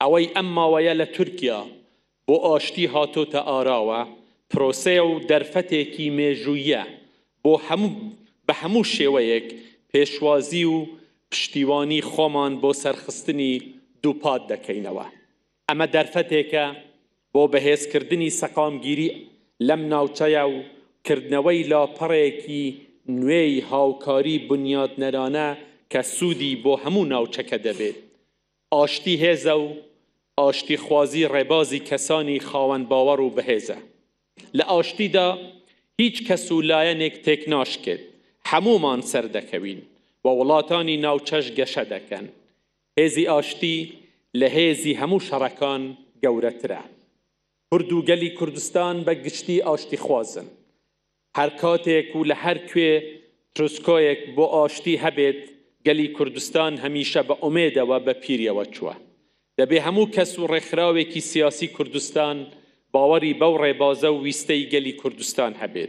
ئەوەی ئەم ماوەیە لە تورکیا بۆ ئاشتی هاتۆتە ئاراوە پرۆسەیە و دەرفەتێکی مێژوویە بۆ بە هەموو شێوەیەک پێشوازی و پشتیوانی خۆمان بۆ سەرخستنی دووپات دەکەینەوە. ئەمە دەرفەتێکە بۆ بەهێزکردنی سەقامگیری لەم ناوچەیە و کردنەوەی لاپەڕێکی نوێی هاوکاری بنیادنەرانە کە سوودی بۆ هەموو ناوچەکە دەبێت. ئاشتی هێزە و ئاشتی خوازی ڕێبازی کەسانی خاوەن باوەڕ و بەهێزە. لە ئاشتیدا هیچ کەس و لایەنێک تێک ناشکێت، هەموومان سەردەکەوین و وڵاتانی ناوچەش گەشە دەکەن. هێزی ئاشتی لە هێزی هەموو شەڕەکان گەورەترە. کورد و گەلی کوردستان بە گشتی ئاشتی خوازن. هەر کاتێک و لە هەر کوێ تروسکۆیەک بۆ ئاشتی هەبێت، گەلی کوردستان هەمیشە بە ئومێدەوە بە پیریەوە چووە. دەبێ هەموو کەس و ڕێکخراوێکی سیاسی کوردستان باوەری بەو ڕێبازە و ویستەی گەلی کوردستان هەبێت.